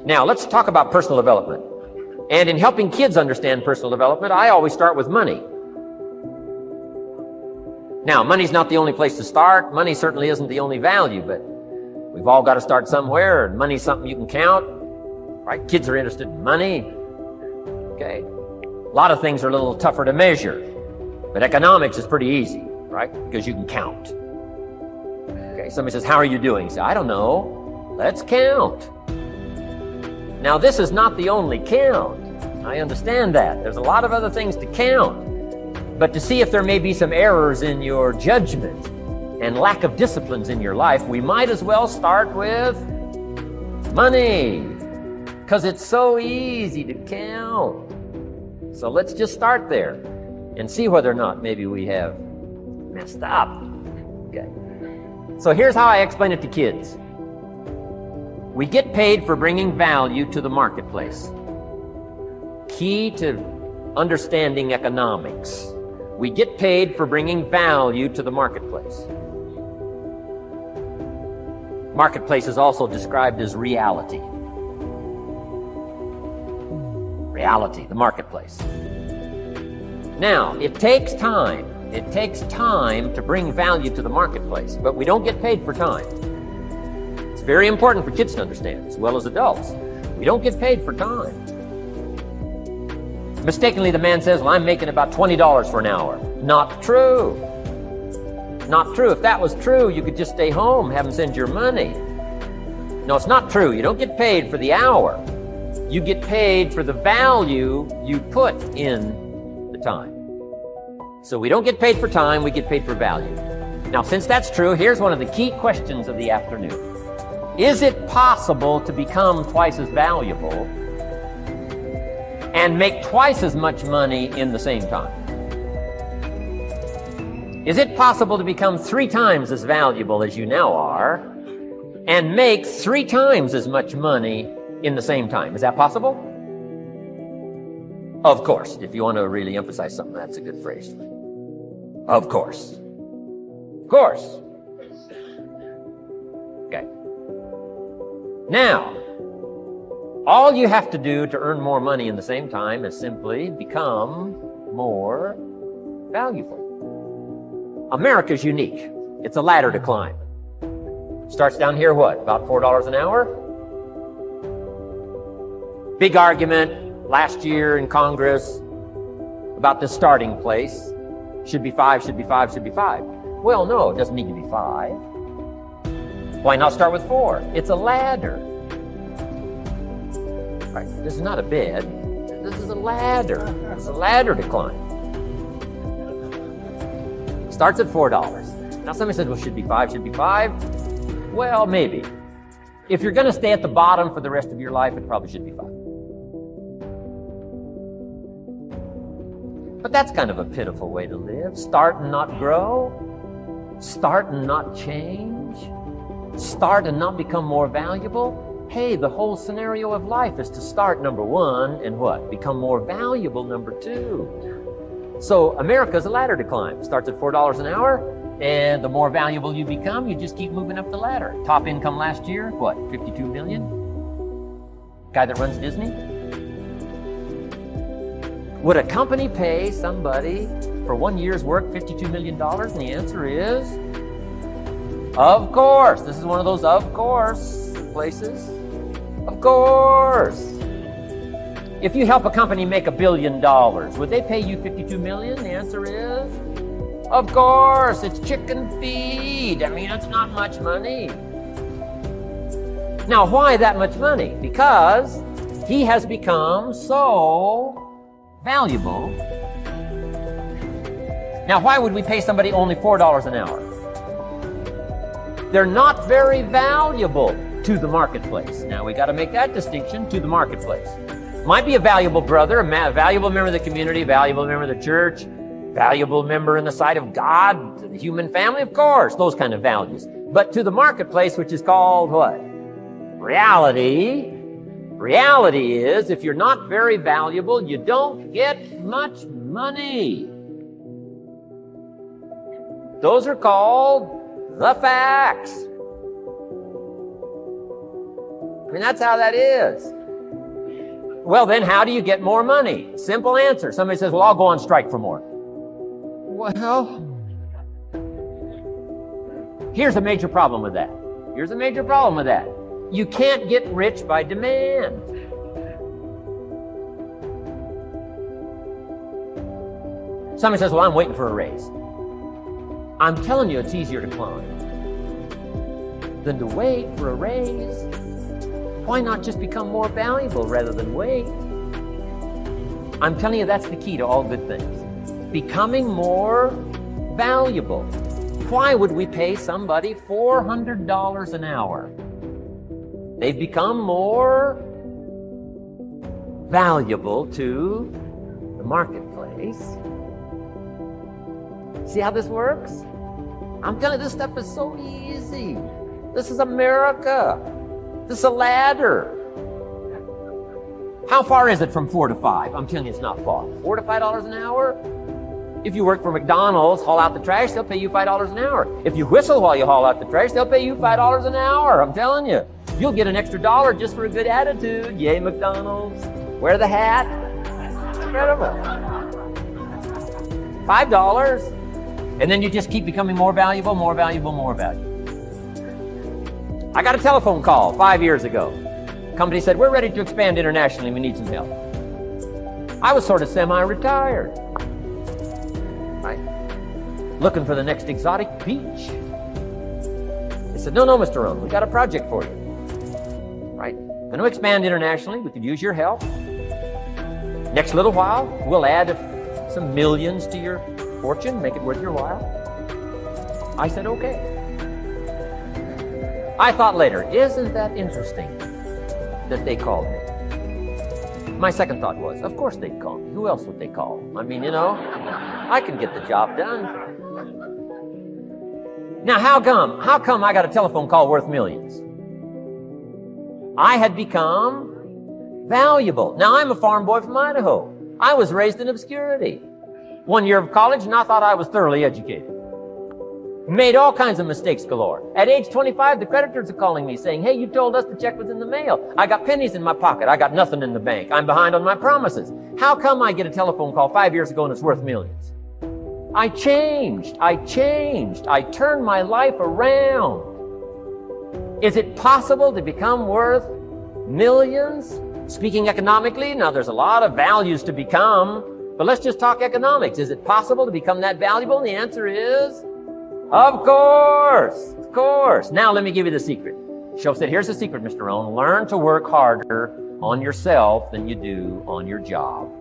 Now, let's talk about personal development. And in helping kids understand personal development, I always start with money. Now, money's not the only place to start. Money certainly isn't the only value, but we've all got to start somewhere, and money's something you can count, right? Kids are interested in money. Okay. A lot of things are a little tougher to measure, but economics is pretty easy, right? Because you can count. Okay. Somebody says, how are you doing? You say, I don't know. Let's count. Now, this is not the only count. I understand that. There's a lot of other things to count. But to see if there may be some errors in your judgment and lack of disciplines in your life, we might as well start with money, because it's so easy to count. So let's just start there and see whether or not maybe we have messed up. Okay. So here's how I explain it to kids. We get paid for bringing value to the marketplace. Key to understanding economics. We get paid for bringing value to the marketplace. Marketplace is also described as reality. Reality, the marketplace. Now, it takes time. It takes time to bring value to the marketplace, but we don't get paid for time. It's very important for kids to understand, as well as adults. We don't get paid for time. Mistakenly, the man says, well, I'm making about $20 for an hour. Not true. Not true. If that was true, you could just stay home, have them send your money. No, it's not true. You don't get paid for the hour. You get paid for the value you put in the time. So we don't get paid for time, we get paid for value. Now, since that's true, here's one of the key questions of the afternoon. Is it possible to become twice as valuable and make twice as much money in the same time? Is it possible to become 3 times as valuable as you now are and make 3 times as much money in the same time? Is that possible? Of course. If you want to really emphasize something, that's a good phrase. Of course. Of course. Okay. Now, all you have to do to earn more money in the same time is simply become more valuable. America's unique. It's a ladder to climb. Starts down here, what? About $4 an hour? Big argument last year in Congress about the starting place. Should be 5, should be 5, should be 5. Well, no, it doesn't need to be 5. Why not start with 4? It's a ladder. Right. This is not a bed. This is a ladder. It's a ladder to climb. Starts at $4. Now somebody said, well, should be 5, should be 5. Well, maybe. If you're going to stay at the bottom for the rest of your life, it probably should be 5. But that's kind of a pitiful way to live. Start and not grow. Start and not change. Start and not become more valuable. Hey, the whole scenario of life is to start, number 1, and what? Become more valuable, number 2. So America's a ladder to climb. Starts at $4 an hour, and the more valuable you become, you just keep moving up the ladder. Top income last year, what, 52 million? Guy that runs Disney? Would a company pay somebody for 1 year's work $52 million? And the answer is, of course. This is one of those of course places. Of course. If you help a company make $1 billion, would they pay you $52 million? The answer is, of course. It's chicken feed. I mean, it's not much money. Now, why that much money? Because he has become so valuable. Now, why would we pay somebody only $4 an hour? They're not very valuable to the marketplace. Now, we got to make that distinction, to the marketplace. Might be a valuable brother, a valuable member of the community, a valuable member of the church, valuable member in the sight of God, to the human family, of course, those kind of values. But to the marketplace, which is called what? Reality. Reality is, if you're not very valuable, you don't get much money. Those are called the facts. mean, that's how that is. Well, then how do you get more money? Simple answer. Somebody says, well, I'll go on strike for more. Well, here's a major problem with that. Here's a major problem with that. You can't get rich by demand. Somebody says, well, I'm waiting for a raise. I'm telling you, it's easier to climb than to wait for a raise. Why not just become more valuable rather than wait? I'm telling you, that's the key to all good things. Becoming more valuable. Why would we pay somebody $400 an hour? They've become more valuable to the marketplace. See how this works? I'm telling you, this stuff is so easy. This is America. This is a ladder. How far is it from 4 to 5? I'm telling you, it's not far. $4 to $5 an hour? If you work for McDonald's, haul out the trash, they'll pay you $5 an hour. If you whistle while you haul out the trash, they'll pay you $5 an hour. I'm telling you. You'll get an extra $1 just for a good attitude. Yay, McDonald's. Wear the hat. It's incredible. $5. And then you just keep becoming more valuable, more valuable, more valuable. I got a telephone call 5 years ago. Company said, we're ready to expand internationally. We need some help. I was sort of semi-retired. Right? Looking for the next exotic beach. They said, no, Mr. Rohn, we got a project for you. Right? Going to expand internationally. We could use your help. Next little while, we'll add some millions to your fortune, make it worth your while. I said, okay. I thought later, isn't that interesting that they called me? My second thought was, of course they'd call me. Who else would they call? I mean, I can get the job done. Now, how come I got a telephone call worth millions? I had become valuable. Now, I'm a farm boy from Idaho. I was raised in obscurity. 1 year of college, and I thought I was thoroughly educated. Made all kinds of mistakes galore. At age 25, the creditors are calling me saying, hey, you told us the check was in the mail. I got pennies in my pocket. I got nothing in the bank. I'm behind on my promises. How come I get a telephone call 5 years ago and it's worth millions? I changed. I turned my life around. Is it possible to become worth millions? Speaking economically, now there's a lot of values to become, but let's just talk economics. Is it possible to become that valuable? And the answer is, of course. Now let me give you the secret. Shoaff said, here's the secret, Mr. Rohn. Learn to work harder on yourself than you do on your job.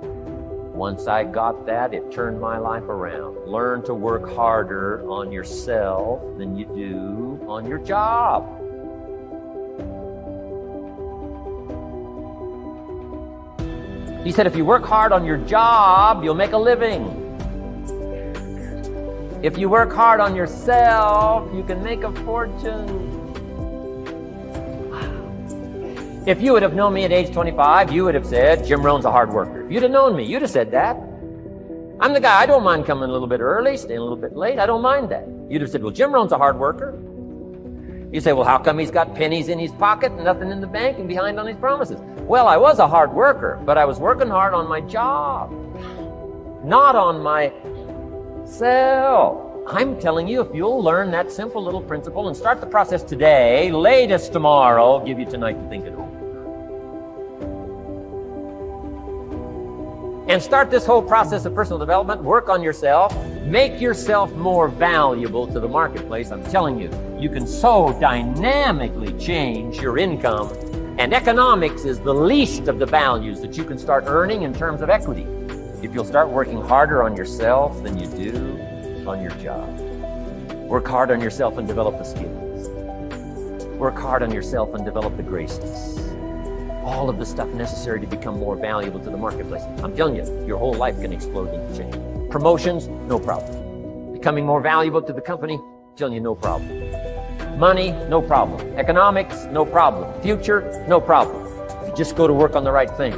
Once I got that, it turned my life around. Learn to work harder on yourself than you do on your job. He said, if you work hard on your job, you'll make a living. If you work hard on yourself, you can make a fortune. If you would have known me at age 25, you would have said, Jim Rohn's a hard worker. If you'd have known me, you'd have said that. I'm the guy, I don't mind coming a little bit early, staying a little bit late. I don't mind that. You'd have said, well, Jim Rohn's a hard worker. You say, well, how come he's got pennies in his pocket and nothing in the bank and behind on his promises? Well, I was a hard worker, but I was working hard on my job, not on myself. I'm telling you, if you'll learn that simple little principle and start the process today, latest tomorrow, I'll give you tonight to think it over. And start this whole process of personal development, work on yourself, make yourself more valuable to the marketplace. I'm telling you, you can so dynamically change your income, and economics is the least of the values that you can start earning in terms of equity if you'll start working harder on yourself than you do on your job. Work hard on yourself and develop the skills. Work hard on yourself and develop the graces. All of the stuff necessary to become more valuable to the marketplace. I'm telling you, your whole life can explode into change. Promotions, no problem. Becoming more valuable to the company, I'm telling you, no problem. Money, no problem. Economics, no problem. Future, no problem. If you just go to work on the right thing.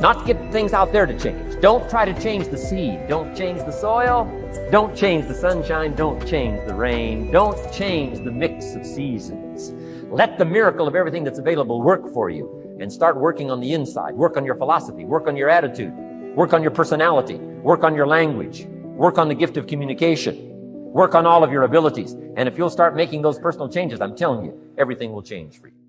Not get things out there to change. Don't try to change the seed. Don't change the soil. Don't change the sunshine. Don't change the rain. Don't change the mix of seasons. Let the miracle of everything that's available work for you, and start working on the inside. Work on your philosophy, work on your attitude, work on your personality, work on your language, work on the gift of communication, work on all of your abilities. And if you'll start making those personal changes, I'm telling you, everything will change for you.